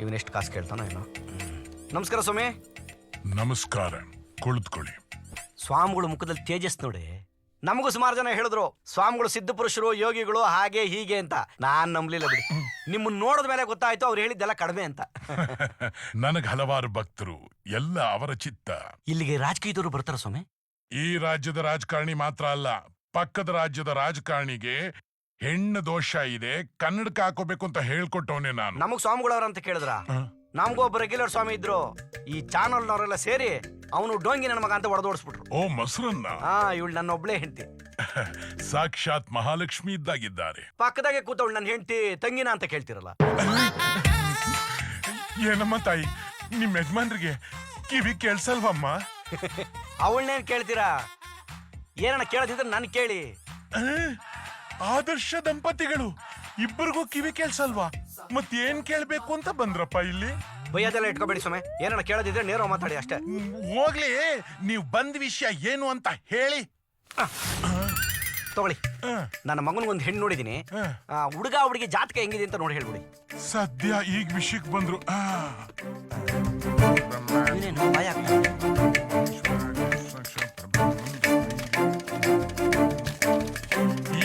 ಇವನೆಷ್ಟು ಕಾಸು ಕೇಳ್ತಾನೋ ಏನೋ. ನಮಸ್ಕಾರ ಸ್ವಾಮಿ. ನಮಸ್ಕಾರ, ಕುಳಿತುಕೊಳ್ಳಿ. ಸ್ವಾಮಿಗಳು ಮುಖದಲ್ಲಿ ತೇಜಸ್ ನೋಡಿ. ನಮಗೂ ಸುಮಾರು ಜನ ಹೇಳಿದ್ರು ಸ್ವಾಮಿಗಳು ಸಿದ್ಧ ಪುರುಷರು, ಯೋಗಿಗಳು, ಹಾಗೆ ಹೀಗೆ ಅಂತ. ನಾನ್ ನಂಬಲಿಲ್ಲ ಬಿಡಿ. ನಿಮ್ಮನ್ನ ನೋಡಿದ ಮೇಲೆ ಗೊತ್ತಾಯ್ತು ಅವ್ರು ಹೇಳಿದ್ದೆಲ್ಲ ಕಡಿಮೆ ಅಂತ. ನನಗೆ ಹಲವಾರು ಭಕ್ತರು, ಎಲ್ಲ ಅವರ ಚಿತ್ತ. ಇಲ್ಲಿಗೆ ರಾಜಕೀಯದವರು ಬರ್ತಾರ ಸ್ವಾಮಿ? ಈ ರಾಜ್ಯದ ರಾಜಕಾರಣಿ ಮಾತ್ರ ಅಲ್ಲ, ಪಕ್ಕದ ರಾಜ್ಯದ ರಾಜಕಾರಣಿಗೆ ಹೆಣ್ಣು ದೋಷ ಇದೆ, ಕನ್ನಡಕ ಹಾಕೋಬೇಕು ಅಂತ ಹೇಳ್ಕೊಟ್ಟವನೇ ನಾನು. ನಮಗ್ ಸ್ವಾಮಿಗಳವ್ರ ಅಂತ ಕೇಳಿದ್ರ? ನಮಗೂ ಒಬ್ಬ ರೆಗ್ಯುಲರ್ ಸ್ವಾಮಿ ಇದ್ರು. ಈ ಚಾನಲ್ನವರೆಲ್ಲ ಸೇರಿ ಅವನು ಡೋಂಗಿ ನನ್ನ ಮಗ ಅಂತ ಹೊಡೆದೋಡಿಸ್ಬಿಟ್ರು. ಓ ಮೊಸರನ್ನ? ಇವಳು ನನ್ನ ಒಬ್ಳೆ ಹೆಂಡತಿ. ಸಾಕ್ಷಾತ್ ಮಹಾಲಕ್ಷ್ಮಿ ಇದ್ದಾಗಿದ್ದಾರೆ. ಪಕ್ಕದಾಗೆ ಕೂತವಳು ನನ್ನ ಹೆಂಡತಿ ತಂಗಿನ ಅಂತ ಕೇಳ್ತಿರಲ್ಲ. ಏನಮ್ಮ ತಾಯಿ, ನಿಮ್ ಯಜಮಾನ್ರಿಗೆ ಕಿವಿ ಕೇಳ್ಸಲ್ವಮ್ಮ? ಅವಳನ್ನೇನ್ ಕೇಳ್ತೀರಾ? ಏನನ್ನ ಕೇಳದಿದ್ರೆ ನನ್ ಕೇಳಿ. ಆದರ್ಶ ದಂಪತಿಗಳು ಇಬ್ಬರಿಗೂ ಕಿವಿ ಕೇಳ್ಸಲ್ವಾ? ಮತ್ತೇನ್ ಕೇಳ್ಬೇಕು ಅಂತ ಬಂದ್ರಪ್ಪ ಇಲ್ಲಿ? ಬೈಯದೆಲ್ಲ ಇಟ್ಕೋಬೇಡಿ ಸ್ವಾಮಿ. ಏನನ್ನ ಕೇಳದಿದ್ರೆ ನೇರ ಮಾತಾಡಿ ಅಷ್ಟೇ. ಹೋಗ್ಲಿ, ನೀವು ಬಂದ ವಿಷಯ ಏನು ಅಂತ ಹೇಳಿ. ತಗೊಳ್ಳಿ, ನನ್ನ ಮಗನಿಗೊಂದು ಹೆಣ್ಣು ನೋಡಿದೀನಿ. ಹುಡುಗ ಹುಡುಗಿ ಜಾತಕ ಹೆಂಗಿದೆ ಅಂತ ನೋಡಿ ಹೇಳ್ಬಿಡಿ. ಸದ್ಯ ಈಗ ವಿಷಯಕ್ಕೆ ಬಂದ್ರು.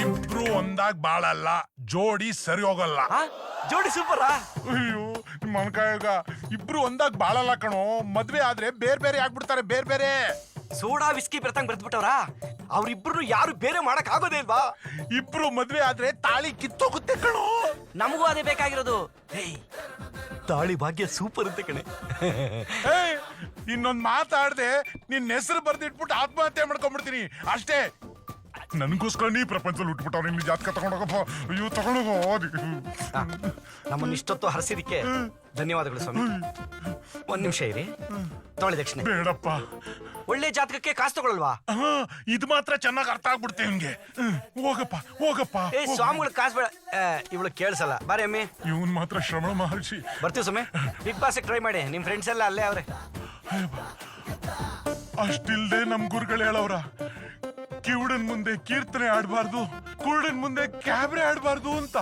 ಇಬ್ರು ಒಂದಾಗ ಬಾಳಲ್ಲ, ಜೋಡಿ ಸರಿ ಹೋಗಲ್ಲ. ಜೋಡಿ ಸೂಪರಾ? ಅಯ್ಯೋ ಮನ್ಕಾಯಗ, ಇಬ್ರು ಒಂದಾಗ ಬಾಳಲ್ಲ ಕಣೋ. ಮದ್ವೆ ಆದ್ರೆ ಬೇರೆ ಬೇರೆ ಆಗ್ಬಿಡ್ತಾರೆ, ಬೇರೆ ಬೇರೆ. ಸೋಡಾ ವಿಸ್ಕಿ ಬೆರ್ತಂಗ್ ಬರ್ದ್ಬಿಟ್ಟವ್ರ. ಅವ್ರಿಬ್ರು ಯಾರು ಬೇರೆ ಮಾಡಕ್ ಆಗೋದೇ ಇಲ್ವಾ? ಇಬ್ರು ಮದ್ವೆ ಆದ್ರೆ ತಾಳಿ ಕಿತ್ತೋಗುತ್ತೆ ಕಣೋ. ನಮಗೂ ಅದೇ ಬೇಕಾಗಿರೋದು. ತಾಳಿ ಭಾಗ್ಯ ಸೂಪರ್ ಅಂತ ಕಣೆ. ಇನ್ನೊಂದ್ ಮಾತಾಡ್ದೆ ನಿನ್ ಹೆಸರು ಬರ್ದಿಟ್ಬಿಟ್ಟು ಆತ್ಮಹತ್ಯೆ ಮಾಡ್ಕೊಂಡ್ಬಿಡ್ತೀನಿ ಅಷ್ಟೇ. ನನ್ಗೋಸ್ಕರ ನೀ ಪ್ರಪಂಚದಲ್ಲಿ ಉಟ್ಬಿಟ್ಟವ್. ನಿನ್ ಜಾತಕ ತಗೊಂಡೋಗಪ್ಪ. ಅಯ್ಯೋ ತಗೊಂಡೋಗ. ನಮ್ಮನ್ನ ಇಷ್ಟೊತ್ತು ಹರಿಸಿದಕ್ಕೆ ಧನ್ಯವಾದಗಳು ಸ್ವಾಮಿ. ಒಂದ್ ನಿಮಿಷ ಇರಿ, ತೊಳೆ ದಕ್ಷಿಣೆ. ಬೇಡಪ್ಪ, ಒಳ್ಳೆ ಜಾತಕಕ್ಕೆ ಕಾಸು ತಗೊಳ್ವಾ? ಇದು ಮಾತ್ರ ಚೆನ್ನಾಗಿ ಅರ್ಥ ಆಗ್ಬಿಡ್ತೆ ಹಂಗೆ. ಹೋಗಪ್ಪ ಹೋಗಪ್ಪ. ಸ್ವಾಮಿಗಳು ಕಾಸು ಬೇಡ. ಇವಳು ಕೇಳಿಸಲ್ಲ. ಬಾರಿ ಅಮ್ಮಿ. ಇವನ್ ಮಾತ್ರ ಶ್ರವಣ ಮಹರ್ಷಿ. ಬರ್ತೀವಿ ಸ್ವಾಮಿ. ಬಿಗ್ ಬಾಸ್ ಟ್ರೈ ಮಾಡಿ. ನಿಮ್ ಫ್ರೆಂಡ್ಸ್ ಎಲ್ಲ ಅಲ್ಲೇ ಅವ್ರೆ. ಅಷ್ಟಿಲ್ದೆ ನಮ್ ಗುರುಗಳು ಹೇಳವ್ರ, ಕಿವುಡನ್ ಮುಂದೆ ಕೀರ್ತನೆ ಆಡ್ಬಾರ್ದು, ಕುರುಡನ್ ಮುಂದೆ ಕ್ಯಾಬ್ರೆ ಆಡ್ಬಾರ್ದು ಅಂತ.